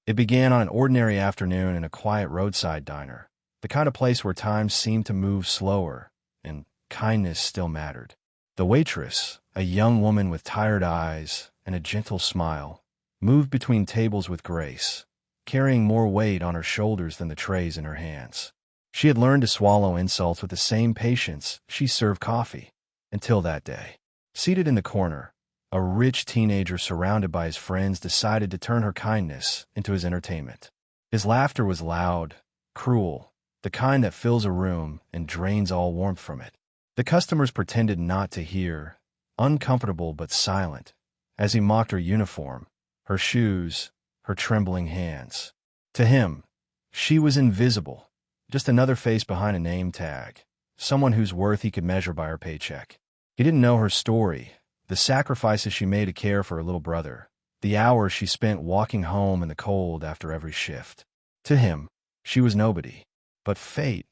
It began on an ordinary afternoon in a quiet roadside diner, the kind of place where time seemed to move slower, and kindness still mattered. The waitress, a young woman with tired eyes and a gentle smile, moved between tables with grace, carrying more weight on her shoulders than the trays in her hands. She had learned to swallow insults with the same patience she served coffee, until that day. Seated in the corner, a rich teenager surrounded by his friends decided to turn her kindness into his entertainment. His laughter was loud, cruel, the kind that fills a room and drains all warmth from it. The customers pretended not to hear, uncomfortable but silent, as he mocked her uniform, her shoes, her trembling hands. To him, she was invisible, just another face behind a name tag, someone whose worth he could measure by her paycheck. He didn't know her story, the sacrifices she made to care for her little brother, the hours she spent walking home in the cold after every shift. To him, she was nobody. But fate,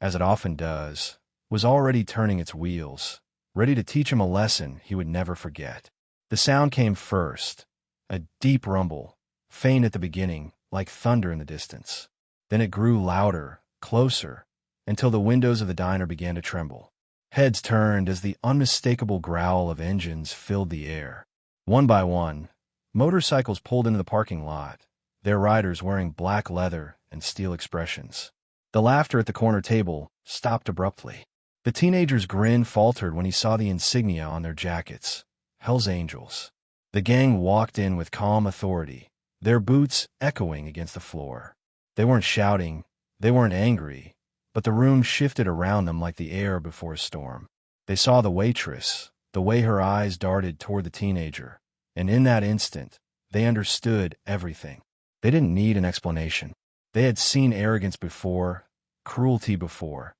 as it often does, was already turning its wheels, ready to teach him a lesson he would never forget. The sound came first, a deep rumble, faint at the beginning, like thunder in the distance. Then it grew louder, closer, until the windows of the diner began to tremble. Heads turned as the unmistakable growl of engines filled the air. One by one, motorcycles pulled into the parking lot, their riders wearing black leather and steel expressions. The laughter at the corner table stopped abruptly. The teenager's grin faltered when he saw the insignia on their jackets, Hell's Angels. The gang walked in with calm authority, their boots echoing against the floor. They weren't shouting, they weren't angry, but the room shifted around them like the air before a storm. They saw the waitress, the way her eyes darted toward the teenager, and in that instant, they understood everything. They didn't need an explanation. They had seen arrogance before, cruelty before,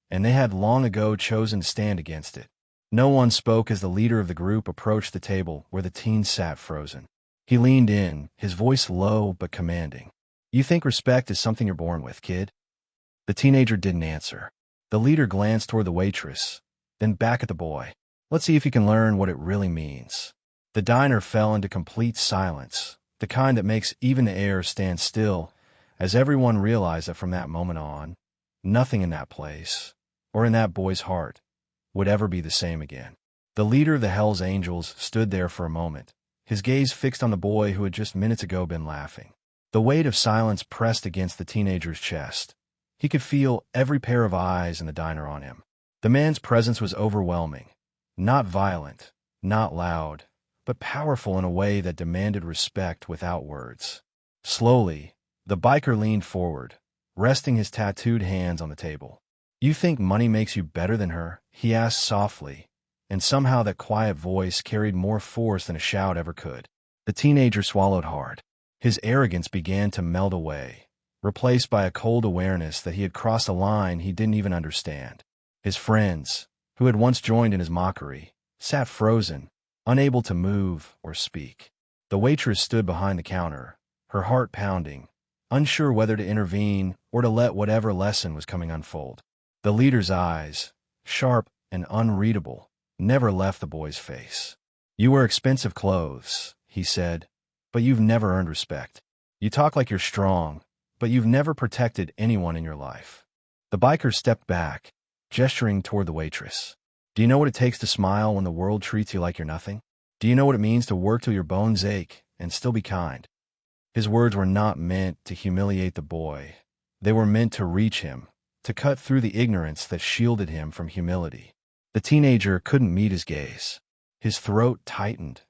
and they had long ago chosen to stand against it. No one spoke as the leader of the group approached the table where the teen sat frozen. He leaned in, his voice low but commanding. "You think respect is something you're born with, kid?" The teenager didn't answer. The leader glanced toward the waitress, then back at the boy. "Let's see if you can learn what it really means." The diner fell into complete silence, the kind that makes even the air stand still, as everyone realized that from that moment on, nothing in that place, or in that boy's heart, would ever be the same again. The leader of the Hell's Angels stood there for a moment, his gaze fixed on the boy who had just minutes ago been laughing. The weight of silence pressed against the teenager's chest. He could feel every pair of eyes in the diner on him. The man's presence was overwhelming, not violent, not loud, but powerful in a way that demanded respect without words. Slowly, the biker leaned forward, resting his tattooed hands on the table. "You think money makes you better than her?" he asked softly, and somehow that quiet voice carried more force than a shout ever could. The teenager swallowed hard. His arrogance began to melt away, replaced by a cold awareness that he had crossed a line he didn't even understand. His friends, who had once joined in his mockery, sat frozen, unable to move or speak. The waitress stood behind the counter, her heart pounding, unsure whether to intervene or to let whatever lesson was coming unfold. The leader's eyes, sharp and unreadable, never left the boy's face. "You wear expensive clothes," he said, "but you've never earned respect. You talk like you're strong, but you've never protected anyone in your life." The biker stepped back, gesturing toward the waitress. "Do you know what it takes to smile when the world treats you like you're nothing? Do you know what it means to work till your bones ache and still be kind?" His words were not meant to humiliate the boy. They were meant to reach him, to cut through the ignorance that shielded him from humility. The teenager couldn't meet his gaze. His throat tightened,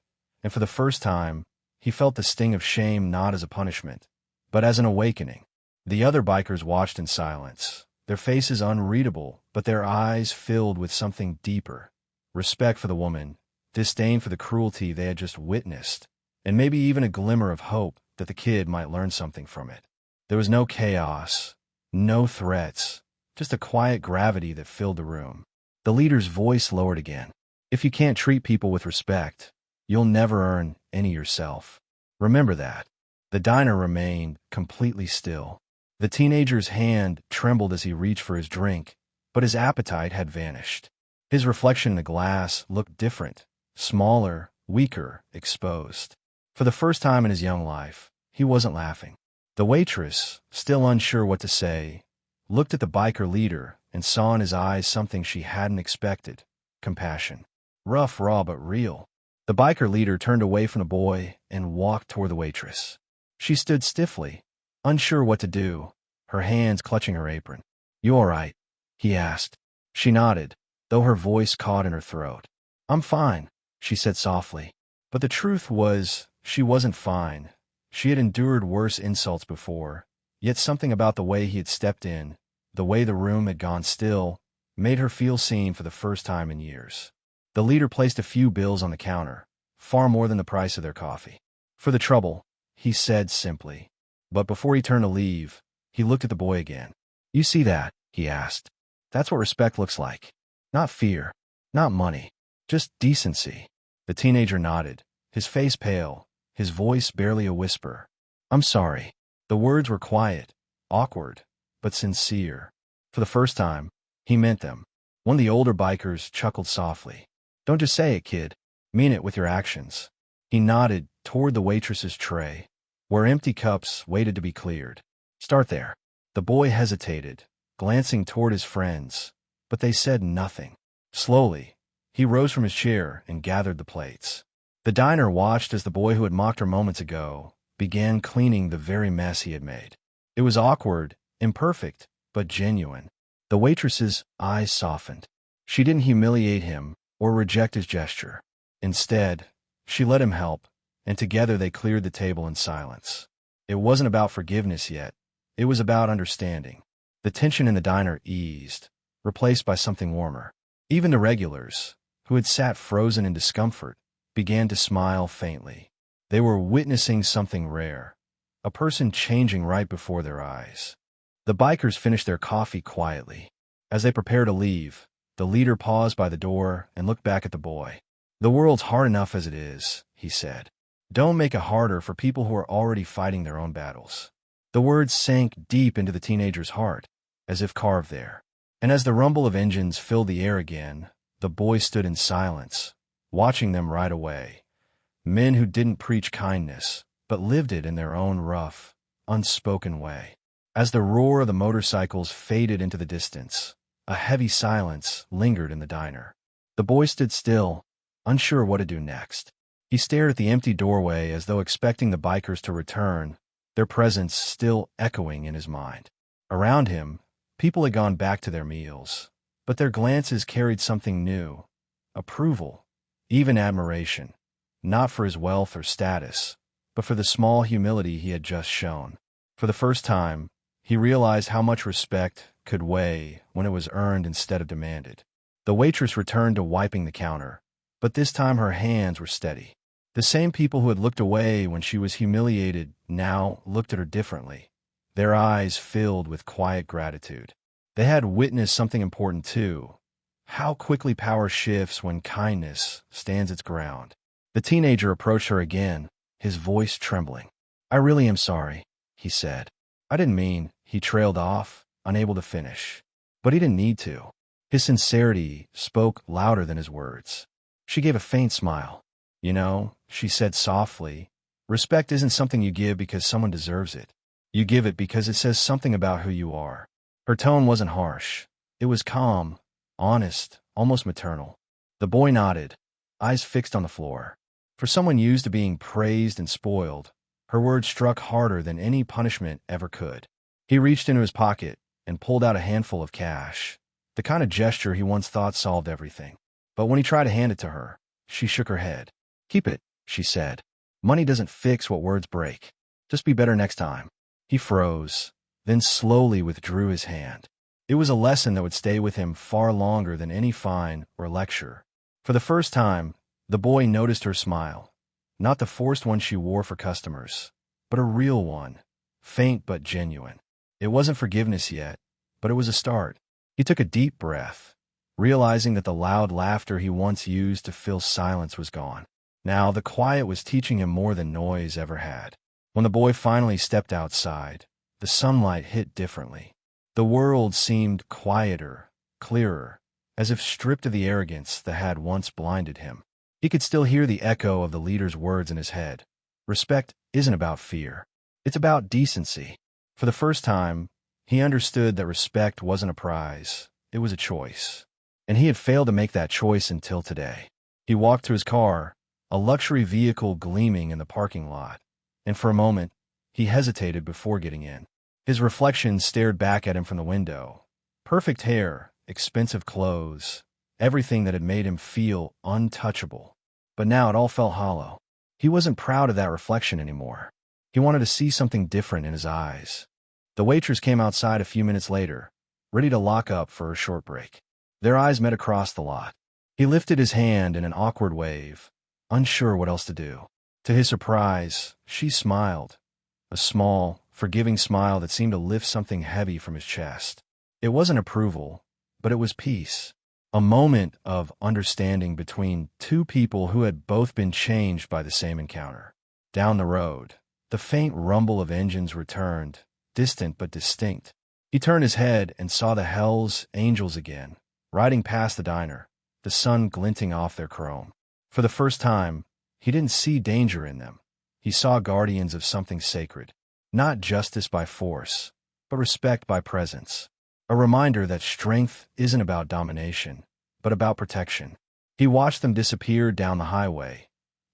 and for the first time, he felt the sting of shame not as a punishment, but as an awakening. The other bikers watched in silence, their faces unreadable, but their eyes filled with something deeper: respect for the woman, disdain for the cruelty they had just witnessed, and maybe even a glimmer of hope that the kid might learn something from it. There was no chaos, no threats, just a quiet gravity that filled the room. The leader's voice lowered again. "If you can't treat people with respect, you'll never earn any yourself. Remember that." The diner remained completely still. The teenager's hand trembled as he reached for his drink, but his appetite had vanished. His reflection in the glass looked different, smaller, weaker, exposed. For the first time in his young life, he wasn't laughing. The waitress, still unsure what to say, looked at the biker leader and saw in his eyes something she hadn't expected: compassion. Rough, raw, but real. The biker leader turned away from the boy and walked toward the waitress. She stood stiffly, unsure what to do, her hands clutching her apron. "You all right?" he asked. She nodded, though her voice caught in her throat. "I'm fine," she said softly. But the truth was, she wasn't fine. She had endured worse insults before, yet something about the way he had stepped in, the way the room had gone still, made her feel seen for the first time in years. The leader placed a few bills on the counter, far more than the price of their coffee. "For the trouble," he said simply. But before he turned to leave, he looked at the boy again. "You see that?" he asked. "That's what respect looks like. Not fear, not money, just decency." The teenager nodded, his face pale, his voice barely a whisper. "I'm sorry." The words were quiet, awkward, but sincere. For the first time, he meant them. One of the older bikers chuckled softly. "Don't just say it, kid. Mean it with your actions." He nodded toward the waitress's tray, where empty cups waited to be cleared. "Start there." The boy hesitated, glancing toward his friends, but they said nothing. Slowly, he rose from his chair and gathered the plates. The diner watched as the boy who had mocked her moments ago began cleaning the very mess he had made. It was awkward, imperfect, but genuine. The waitress's eyes softened. She didn't humiliate him or reject his gesture. Instead, she let him help, and together they cleared the table in silence. It wasn't about forgiveness yet. It was about understanding. The tension in the diner eased, replaced by something warmer. Even the regulars, who had sat frozen in discomfort, began to smile faintly. They were witnessing something rare, a person changing right before their eyes. The bikers finished their coffee quietly. As they prepared to leave, the leader paused by the door and looked back at the boy. "The world's hard enough as it is," he said. "Don't make it harder for people who are already fighting their own battles." The words sank deep into the teenager's heart, as if carved there. And as the rumble of engines filled the air again, the boy stood in silence, watching them ride away. Men who didn't preach kindness, but lived it in their own rough, unspoken way. As the roar of the motorcycles faded into the distance, a heavy silence lingered in the diner. The boy stood still, unsure what to do next. He stared at the empty doorway as though expecting the bikers to return, their presence still echoing in his mind. Around him, people had gone back to their meals, but their glances carried something new: approval, even admiration, not for his wealth or status, but for the small humility he had just shown. For the first time, he realized how much respect could weigh when it was earned instead of demanded. The waitress returned to wiping the counter, but this time her hands were steady. The same people who had looked away when she was humiliated now looked at her differently, their eyes filled with quiet gratitude. They had witnessed something important too: how quickly power shifts when kindness stands its ground. The teenager approached her again, his voice trembling. "I really am sorry," he said. "I didn't mean," he trailed off, unable to finish. But he didn't need to. His sincerity spoke louder than his words. She gave a faint smile. "You know," she said softly, "respect isn't something you give because someone deserves it. You give it because it says something about who you are." Her tone wasn't harsh. It was calm, honest, almost maternal. The boy nodded, eyes fixed on the floor. For someone used to being praised and spoiled, her words struck harder than any punishment ever could. He reached into his pocket and pulled out a handful of cash, the kind of gesture he once thought solved everything. But when he tried to hand it to her, she shook her head. "Keep it," she said. "Money doesn't fix what words break. Just be better next time." He froze, then slowly withdrew his hand. It was a lesson that would stay with him far longer than any fine or lecture. For the first time, the boy noticed her smile, not the forced one she wore for customers, but a real one, faint but genuine. It wasn't forgiveness yet, but it was a start. He took a deep breath, realizing that the loud laughter he once used to fill silence was gone. Now the quiet was teaching him more than noise ever had. When the boy finally stepped outside, the sunlight hit differently. The world seemed quieter, clearer, as if stripped of the arrogance that had once blinded him. He could still hear the echo of the leader's words in his head. Respect isn't about fear. It's about decency. For the first time, he understood that respect wasn't a prize, it was a choice. And he had failed to make that choice until today. He walked to his car, a luxury vehicle gleaming in the parking lot, and for a moment, he hesitated before getting in. His reflection stared back at him from the window. Perfect hair, expensive clothes, everything that had made him feel untouchable. But now it all felt hollow. He wasn't proud of that reflection anymore. He wanted to see something different in his eyes. The waitress came outside a few minutes later, ready to lock up for a short break. Their eyes met across the lot. He lifted his hand in an awkward wave, unsure what else to do. To his surprise, she smiled, a small, forgiving smile that seemed to lift something heavy from his chest. It wasn't approval, but it was peace. A moment of understanding between two people who had both been changed by the same encounter. Down the road, the faint rumble of engines returned, distant but distinct. He turned his head and saw the Hell's Angels again, riding past the diner, the sun glinting off their chrome. For the first time, he didn't see danger in them. He saw guardians of something sacred. Not justice by force, but respect by presence. A reminder that strength isn't about domination, but about protection. He watched them disappear down the highway,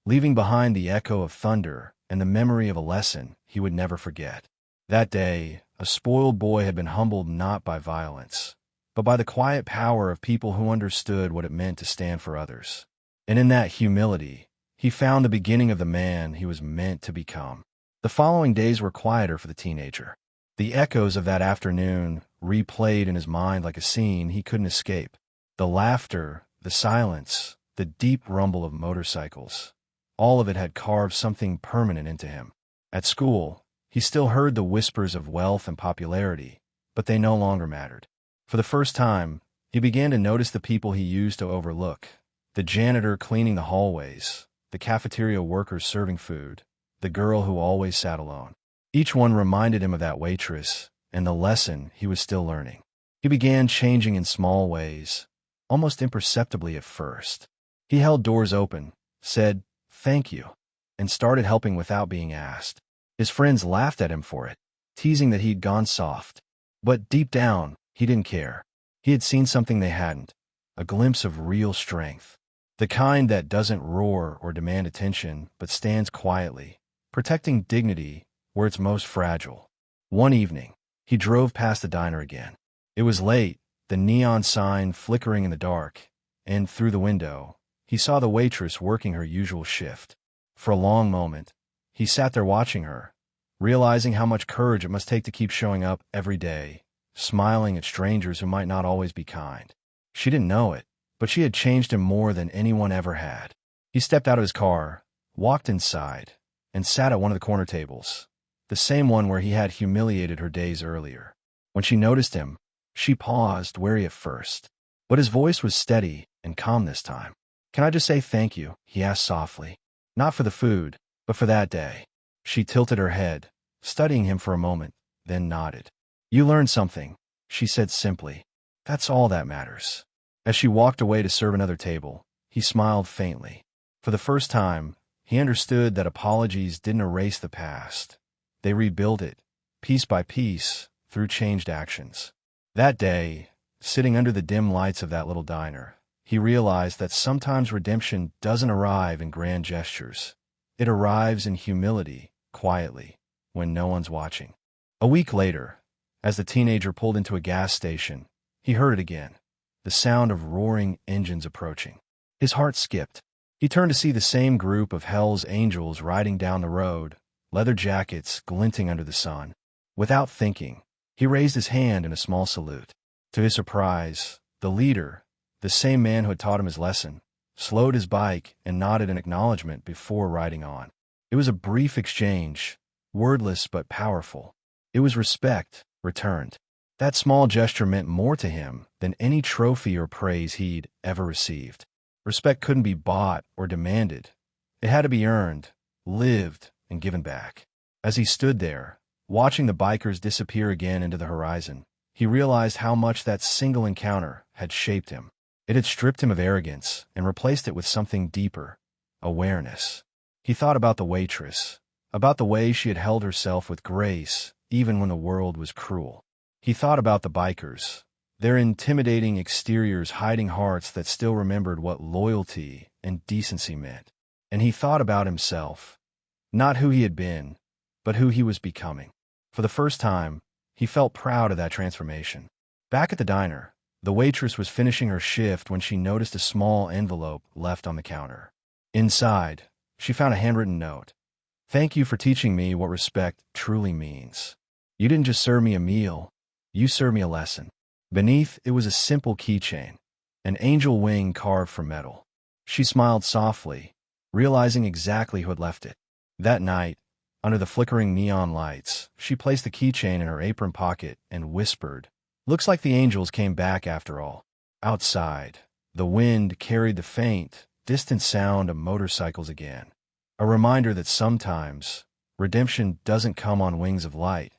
leaving behind the echo of thunder and the memory of a lesson he would never forget. That day, a spoiled boy had been humbled not by violence, but by the quiet power of people who understood what it meant to stand for others. And in that humility, he found the beginning of the man he was meant to become. The following days were quieter for the teenager. The echoes of that afternoon replayed in his mind like a scene he couldn't escape. The laughter, the silence, the deep rumble of motorcycles. All of it had carved something permanent into him. At school, he still heard the whispers of wealth and popularity, but they no longer mattered. For the first time, he began to notice the people he used to overlook. The janitor cleaning the hallways, the cafeteria workers serving food, the girl who always sat alone. Each one reminded him of that waitress and the lesson he was still learning. He began changing in small ways, almost imperceptibly at first. He held doors open, said, "Thank you," and started helping without being asked. His friends laughed at him for it, teasing that he'd gone soft. But deep down, he didn't care. He had seen something they hadn't, a glimpse of real strength. The kind that doesn't roar or demand attention, but stands quietly, protecting dignity where it's most fragile. One evening, he drove past the diner again. It was late, the neon sign flickering in the dark, and through the window, he saw the waitress working her usual shift. For a long moment, he sat there watching her, realizing how much courage it must take to keep showing up every day, smiling at strangers who might not always be kind. She didn't know it, but she had changed him more than anyone ever had. He stepped out of his car, walked inside, and sat at one of the corner tables, the same one where he had humiliated her days earlier. When she noticed him, she paused, wary at first. But his voice was steady and calm this time. "Can I just say thank you?" he asked softly. "Not for the food, but for that day." She tilted her head, studying him for a moment, then nodded. "You learned something," she said simply. "That's all that matters." As she walked away to serve another table, he smiled faintly. For the first time, he understood that apologies didn't erase the past. They rebuilt it, piece by piece, through changed actions. That day, sitting under the dim lights of that little diner, he realized that sometimes redemption doesn't arrive in grand gestures. It arrives in humility, quietly, when no one's watching. A week later, as the teenager pulled into a gas station, he heard it again, the sound of roaring engines approaching. His heart skipped. He turned to see the same group of Hell's Angels riding down the road, leather jackets glinting under the sun. Without thinking, he raised his hand in a small salute. To his surprise, the leader, the same man who had taught him his lesson, slowed his bike and nodded in acknowledgement before riding on. It was a brief exchange, wordless but powerful. It was respect, returned. That small gesture meant more to him than any trophy or praise he'd ever received. Respect couldn't be bought or demanded. It had to be earned, lived, and given back. As he stood there, watching the bikers disappear again into the horizon, he realized how much that single encounter had shaped him. It had stripped him of arrogance and replaced it with something deeper, awareness. He thought about the waitress, about the way she had held herself with grace, even when the world was cruel. He thought about the bikers, their intimidating exteriors hiding hearts that still remembered what loyalty and decency meant. And he thought about himself, not who he had been, but who he was becoming. For the first time, he felt proud of that transformation. Back at the diner, the waitress was finishing her shift when she noticed a small envelope left on the counter. Inside, she found a handwritten note. "Thank you for teaching me what respect truly means. You didn't just serve me a meal, you served me a lesson." Beneath, it was a simple keychain, an angel wing carved from metal. She smiled softly, realizing exactly who had left it. That night, under the flickering neon lights, she placed the keychain in her apron pocket and whispered, "Looks like the angels came back after all." Outside, the wind carried the faint, distant sound of motorcycles again, a reminder that sometimes redemption doesn't come on wings of light,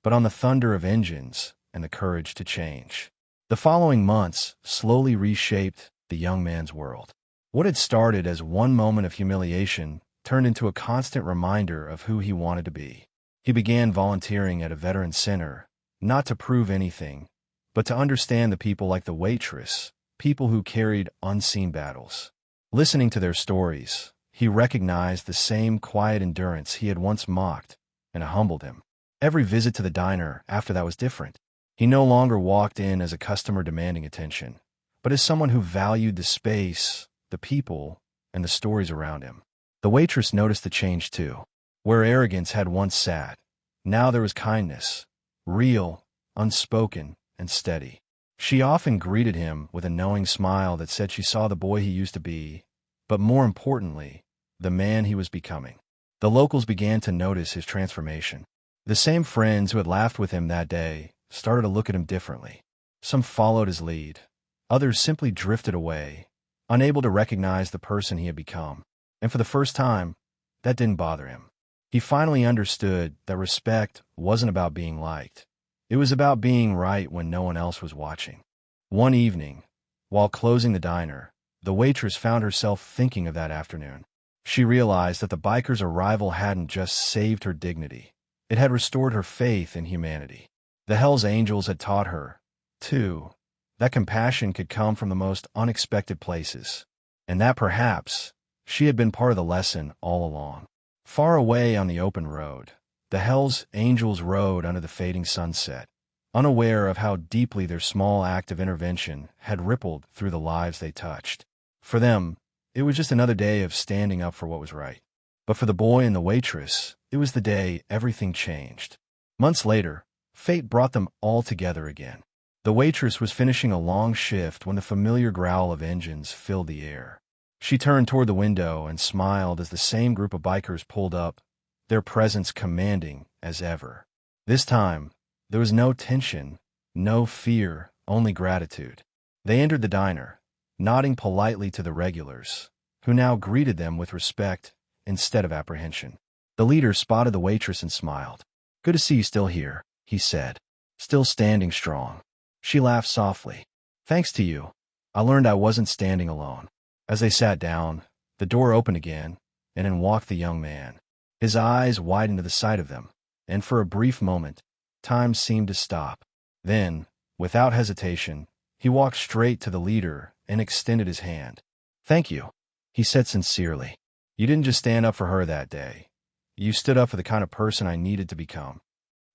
but on the thunder of engines and the courage to change. The following months slowly reshaped the young man's world. What had started as one moment of humiliation turned into a constant reminder of who he wanted to be. He began volunteering at a veteran center, not to prove anything, but to understand the people like the waitress, people who carried unseen battles. Listening to their stories, he recognized the same quiet endurance he had once mocked, and it humbled him. Every visit to the diner after that was different. He no longer walked in as a customer demanding attention, but as someone who valued the space, the people, and the stories around him. The waitress noticed the change too. Where arrogance had once sat, now there was kindness, real, unspoken, and steady. She often greeted him with a knowing smile that said she saw the boy he used to be, but more importantly, the man he was becoming. The locals began to notice his transformation. The same friends who had laughed with him that day started to look at him differently. Some followed his lead. Others simply drifted away, unable to recognize the person he had become. And for the first time, that didn't bother him. He finally understood that respect wasn't about being liked. It was about being right when no one else was watching. One evening, while closing the diner, the waitress found herself thinking of that afternoon. She realized that the biker's arrival hadn't just saved her dignity. It had restored her faith in humanity. The Hell's Angels had taught her, too, that compassion could come from the most unexpected places, and that perhaps she had been part of the lesson all along. Far away on the open road, the Hell's Angels rode under the fading sunset, unaware of how deeply their small act of intervention had rippled through the lives they touched. For them, it was just another day of standing up for what was right. But for the boy and the waitress, it was the day everything changed. Months later, fate brought them all together again. The waitress was finishing a long shift when the familiar growl of engines filled the air. She turned toward the window and smiled as the same group of bikers pulled up, their presence commanding as ever. This time, there was no tension, no fear, only gratitude. They entered the diner, nodding politely to the regulars, who now greeted them with respect instead of apprehension. The leader spotted the waitress and smiled. "Good to see you still here," he said, "still standing strong." She laughed softly. "Thanks to you, I learned I wasn't standing alone." As they sat down, the door opened again, and in walked the young man. His eyes widened to the sight of them, and for a brief moment, time seemed to stop. Then, without hesitation, he walked straight to the leader and extended his hand. "Thank you," he said sincerely. "You didn't just stand up for her that day. You stood up for the kind of person I needed to become."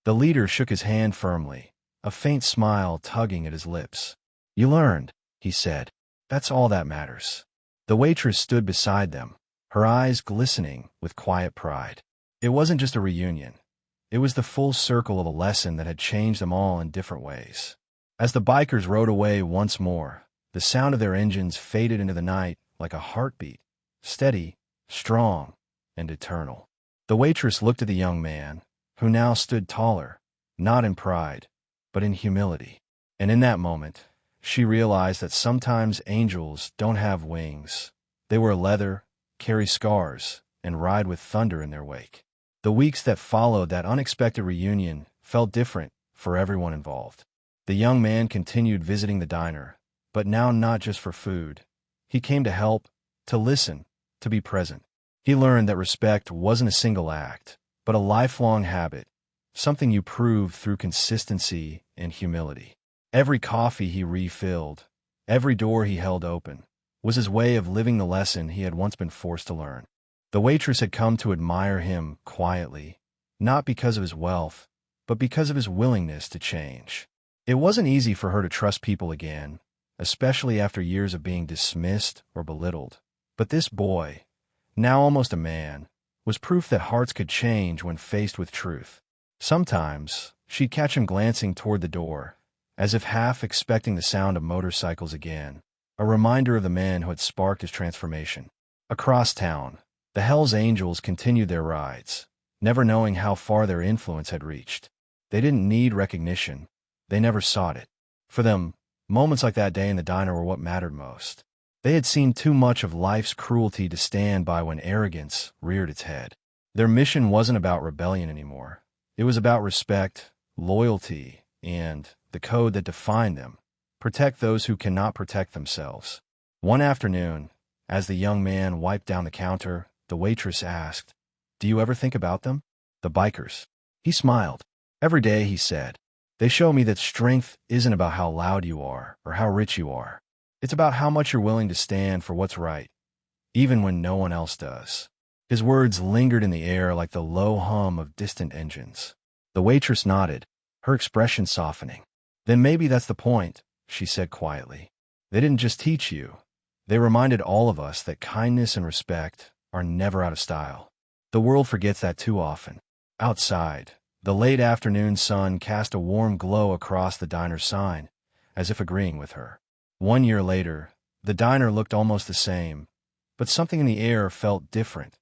The leader shook his hand firmly, a faint smile tugging at his lips. "You learned," he said. "That's all that matters." The waitress stood beside them, her eyes glistening with quiet pride. It wasn't just a reunion. It was the full circle of a lesson that had changed them all in different ways. As the bikers rode away once more, the sound of their engines faded into the night like a heartbeat, steady, strong, and eternal. The waitress looked at the young man, who now stood taller, not in pride, but in humility. And in that moment, she realized that sometimes angels don't have wings. They wear leather, carry scars, and ride with thunder in their wake. The weeks that followed that unexpected reunion felt different for everyone involved. The young man continued visiting the diner, but now not just for food. He came to help, to listen, to be present. He learned that respect wasn't a single act. but a lifelong habit, something you proved through consistency and humility. Every coffee he refilled, every door he held open, was his way of living the lesson he had once been forced to learn. The waitress had come to admire him quietly, not because of his wealth, but because of his willingness to change. It wasn't easy for her to trust people again, especially after years of being dismissed or belittled. But this boy, now almost a man, was proof that hearts could change when faced with truth. Sometimes, she'd catch him glancing toward the door, as if half expecting the sound of motorcycles again, a reminder of the man who had sparked his transformation. Across town, the Hells Angels continued their rides, never knowing how far their influence had reached. They didn't need recognition. They never sought it. For them, moments like that day in the diner were what mattered most. They had seen too much of life's cruelty to stand by when arrogance reared its head. Their mission wasn't about rebellion anymore. It was about respect, loyalty, and the code that defined them: protect those who cannot protect themselves. One afternoon, as the young man wiped down the counter, the waitress asked, "Do you ever think about them?" The bikers. He smiled. "Every day," he said. "They show me that strength isn't about how loud you are or how rich you are. It's about how much you're willing to stand for what's right, even when no one else does." His words lingered in the air like the low hum of distant engines. The waitress nodded, her expression softening. "Then maybe that's the point," she said quietly. "They didn't just teach you. They reminded all of us that kindness and respect are never out of style. The world forgets that too often." Outside, the late afternoon sun cast a warm glow across the diner's sign, as if agreeing with her. 1 year later, the diner looked almost the same, but something in the air felt different,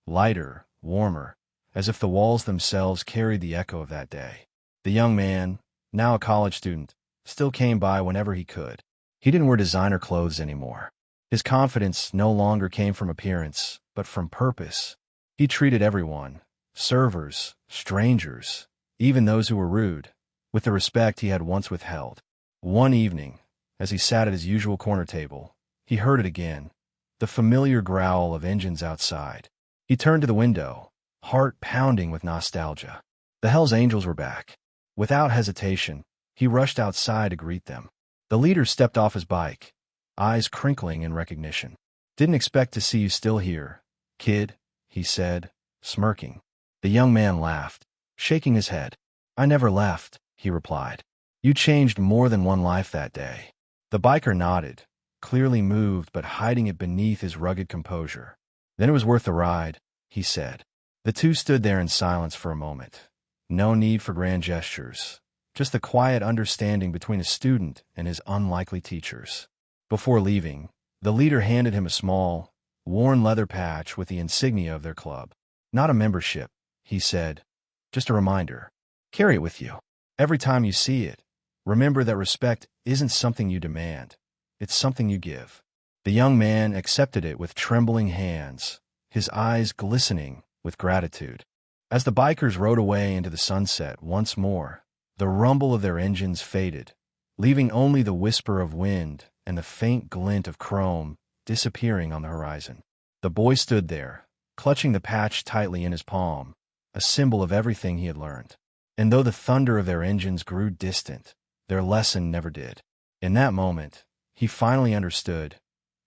lighter, warmer, as if the walls themselves carried the echo of that day. The young man, now a college student, still came by whenever he could. He didn't wear designer clothes anymore. His confidence no longer came from appearance, but from purpose. He treated everyone, servers, strangers, even those who were rude, with the respect he had once withheld. One evening, as he sat at his usual corner table, he heard it again, the familiar growl of engines outside. He turned to the window, heart pounding with nostalgia. The Hells Angels were back. Without hesitation, he rushed outside to greet them. The leader stepped off his bike, eyes crinkling in recognition. "Didn't expect to see you still here, kid," he said, smirking. The young man laughed, shaking his head. "I never left," he replied. "You changed more than one life that day." The biker nodded, clearly moved but hiding it beneath his rugged composure. "Then it was worth the ride," he said. The two stood there in silence for a moment. No need for grand gestures, just the quiet understanding between a student and his unlikely teachers. Before leaving, the leader handed him a small, worn leather patch with the insignia of their club. "Not a membership," he said, "just a reminder. Carry it with you. Every time you see it, remember that respect isn't something you demand, it's something you give." The young man accepted it with trembling hands, his eyes glistening with gratitude. As the bikers rode away into the sunset once more, the rumble of their engines faded, leaving only the whisper of wind and the faint glint of chrome disappearing on the horizon. The boy stood there, clutching the patch tightly in his palm, a symbol of everything he had learned. And though the thunder of their engines grew distant, their lesson never did. In that moment, he finally understood: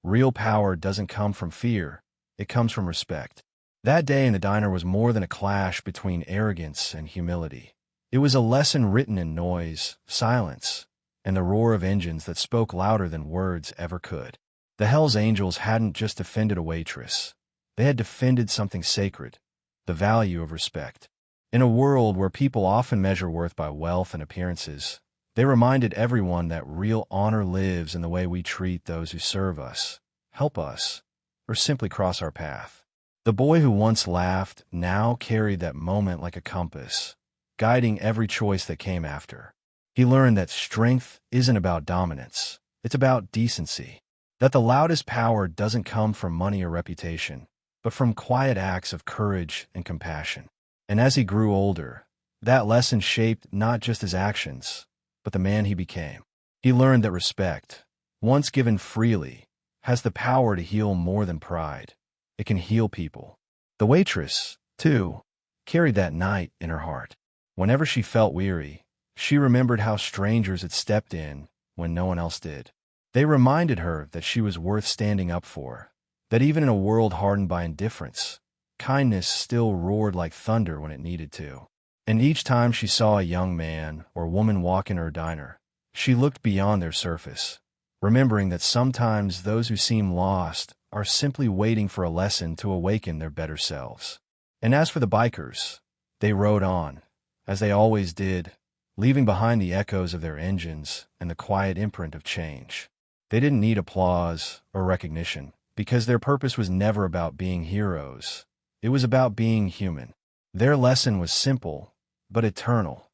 real power doesn't come from fear, it comes from respect. That day in the diner was more than a clash between arrogance and humility. It was a lesson written in noise, silence, and the roar of engines that spoke louder than words ever could. The Hells Angels hadn't just defended a waitress. They had defended something sacred: the value of respect. In a world where people often measure worth by wealth and appearances, they reminded everyone that real honor lives in the way we treat those who serve us, help us, or simply cross our path. The boy who once laughed now carried that moment like a compass, guiding every choice that came after. He learned that strength isn't about dominance, it's about decency. That the loudest power doesn't come from money or reputation, but from quiet acts of courage and compassion. And as he grew older, that lesson shaped not just his actions, but the man he became. He learned that respect, once given freely, has the power to heal more than pride. It can heal people. The waitress, too, carried that night in her heart. Whenever she felt weary, she remembered how strangers had stepped in when no one else did. They reminded her that she was worth standing up for, that even in a world hardened by indifference, kindness still roared like thunder when it needed to. And each time she saw a young man or woman walk in her diner, she looked beyond their surface, remembering that sometimes those who seem lost are simply waiting for a lesson to awaken their better selves. And as for the bikers, they rode on, as they always did, leaving behind the echoes of their engines and the quiet imprint of change. They didn't need applause or recognition, because their purpose was never about being heroes. It was about being human. Their lesson was simple, but eternal.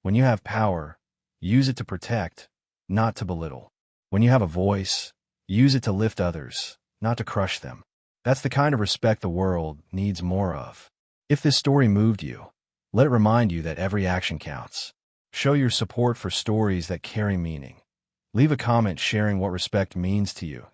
When you have power, use it to protect, not to belittle. When you have a voice, use it to lift others, not to crush them. That's the kind of respect the world needs more of. If this story moved you, let it remind you that every action counts. Show your support for stories that carry meaning. Leave a comment sharing what respect means to you.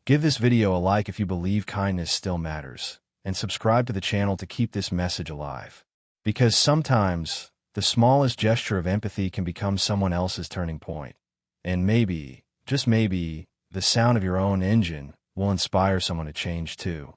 Give this video a like if you believe kindness still matters, and subscribe to the channel to keep this message alive. Because sometimes, the smallest gesture of empathy can become someone else's turning point. And maybe, just maybe, the sound of your own engine will inspire someone to change too.